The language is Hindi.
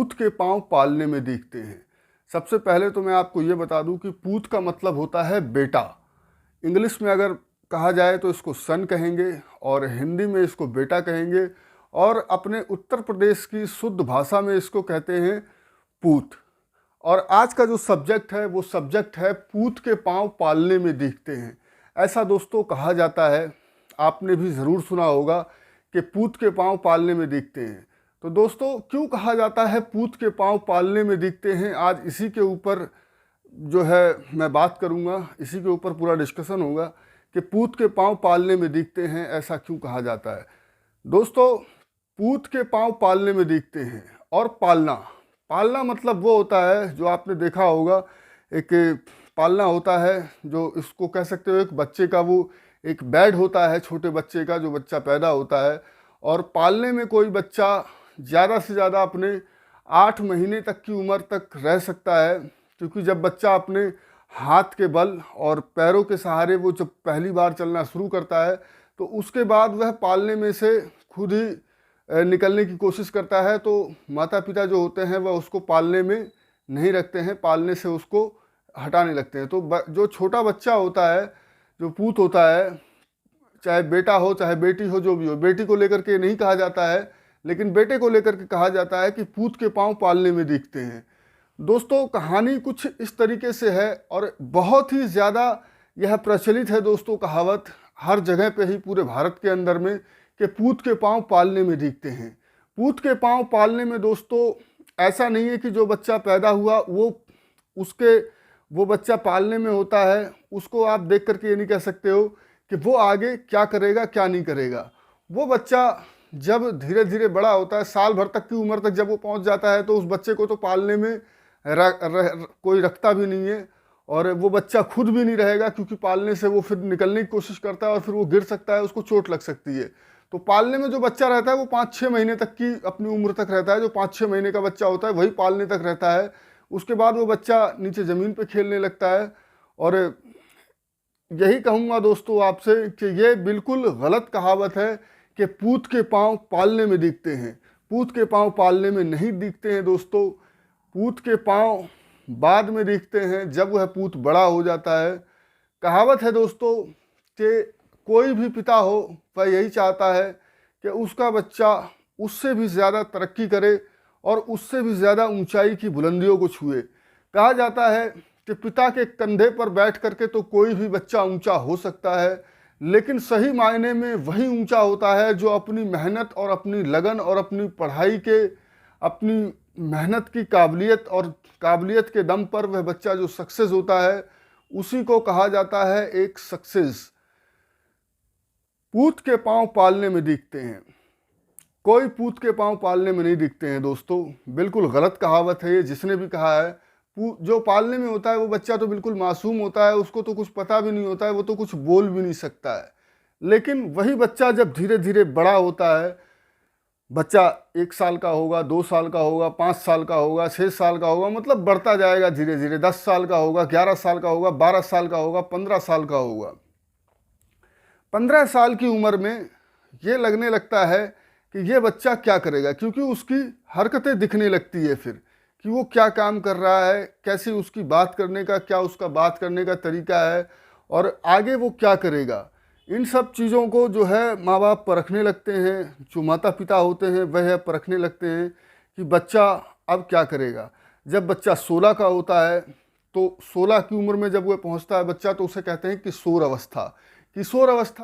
पूत के पाँव पालने में दिखते हैं। सबसे पहले तो मैं आपको ये बता दूं कि पूत का मतलब होता है बेटा। इंग्लिश में अगर कहा जाए तो इसको सन कहेंगे और हिंदी में इसको बेटा कहेंगे और अपने उत्तर प्रदेश की शुद्ध भाषा में इसको कहते हैं पूत। और आज का जो सब्जेक्ट है वो सब्जेक्ट है पूत के पाँव पालने में दिखते हैं। ऐसा दोस्तों कहा जाता है, आपने भी ज़रूर सुना होगा कि पूत के पाँव पालने में दिखते हैं। तो दोस्तों क्यों कहा जाता है पूत के पाँव पालने में दिखते हैं, आज इसी के ऊपर जो है मैं बात करूँगा, इसी के ऊपर पूरा डिस्कशन होगा कि पूत के पाँव पालने में दिखते हैं ऐसा क्यों कहा जाता है। दोस्तों पूत के पाँव पालने में दिखते हैं और पालना मतलब वो होता है जो आपने देखा होगा, एक पालना होता है जो इसको कह सकते हो एक बच्चे का वो एक बेड होता है छोटे बच्चे का, जो बच्चा पैदा होता है। और पालने में कोई बच्चा ज़्यादा से ज़्यादा अपने 8 महीने तक की उम्र तक रह सकता है, क्योंकि जब बच्चा अपने हाथ के बल और पैरों के सहारे वो जब पहली बार चलना शुरू करता है तो उसके बाद वह पालने में से खुद ही निकलने की कोशिश करता है। तो माता पिता जो होते हैं वह उसको पालने में नहीं रखते हैं, पालने से उसको हटाने लगते हैं। तो जो छोटा बच्चा होता है, जो पूत होता है, चाहे बेटा हो चाहे बेटी हो, जो भी हो, बेटी को लेकर के नहीं कहा जाता है लेकिन बेटे को लेकर के कहा जाता है कि पूत के पाँव पालने में दिखते हैं। दोस्तों कहानी कुछ इस तरीके से है और बहुत ही ज़्यादा यह प्रचलित है दोस्तों, कहावत हर जगह पे ही पूरे भारत के अंदर में कि पूत के पाँव पालने में दिखते हैं। पूत के पाँव पालने में दोस्तों ऐसा नहीं है कि जो बच्चा पैदा हुआ वो बच्चा पालने में होता है, उसको आप देख करके ये नहीं कह सकते हो कि वो आगे क्या करेगा क्या नहीं करेगा। वो बच्चा जब धीरे धीरे बड़ा होता है, साल भर तक की उम्र तक जब वो पहुंच जाता है तो उस बच्चे को तो पालने में कोई रखता भी नहीं है और वो बच्चा खुद भी नहीं रहेगा, क्योंकि पालने से वो फिर निकलने की कोशिश करता है और फिर वो गिर सकता है, उसको चोट लग सकती है। तो पालने में जो बच्चा रहता है वो 5-6 महीने तक की अपनी उम्र तक रहता है। जो 5-6 महीने का बच्चा होता है वही पालने तक रहता है। उसके बाद वो बच्चा नीचे ज़मीन पे खेलने लगता है। और यही कहूँगा दोस्तों आपसे कि ये बिल्कुल गलत कहावत है कि पूत के पाँव पालने में दिखते हैं। पूत के पाँव पालने में नहीं दिखते हैं दोस्तों, पूत के पाँव बाद में दिखते हैं जब वह पूत बड़ा हो जाता है। कहावत है दोस्तों कि कोई भी पिता हो वह यही चाहता है कि उसका बच्चा उससे भी ज़्यादा तरक्की करे और उससे भी ज़्यादा ऊंचाई की बुलंदियों को छुए। कहा जाता है कि पिता के कंधे पर बैठ करके तो कोई भी बच्चा ऊंचा हो सकता है, लेकिन सही मायने में वही ऊंचा होता है जो अपनी मेहनत और अपनी लगन और अपनी पढ़ाई के, अपनी मेहनत की काबिलियत के दम पर वह बच्चा जो सक्सेस होता है उसी को कहा जाता है एक सक्सेस। पूत के पाँव पालने में दिखते हैं, कोई पूत के पाँव पालने में नहीं दिखते हैं दोस्तों, बिल्कुल गलत कहावत है ये। जिसने भी कहा है, जो पालने में होता है वो बच्चा तो बिल्कुल मासूम होता है, उसको तो कुछ पता भी नहीं होता है, वो तो कुछ बोल भी नहीं सकता है। लेकिन वही बच्चा जब धीरे धीरे बड़ा होता है, बच्चा 1 साल का होगा, 2 साल का होगा, 5 साल का होगा, 6 साल का होगा, मतलब बढ़ता जाएगा धीरे धीरे। 10 साल का होगा, 11 साल का होगा, 12 साल का होगा, 15 साल का होगा। 15 साल की उम्र में ये लगने लगता है कि ये बच्चा क्या करेगा, क्योंकि उसकी हरकतें दिखने लगती है फिर कि वो क्या काम कर रहा है, कैसी उसकी बात करने का, क्या उसका बात करने का तरीका है और आगे वो क्या करेगा। इन सब चीज़ों को जो है माँ बाप परखने लगते हैं, जो माता पिता होते हैं वह परखने लगते हैं कि बच्चा अब क्या करेगा। जब बच्चा 16 का होता है तो 16 की उम्र में जब वह पहुँचता है बच्चा, तो उसे कहते हैं किशोर अवस्था। किशोर अवस्था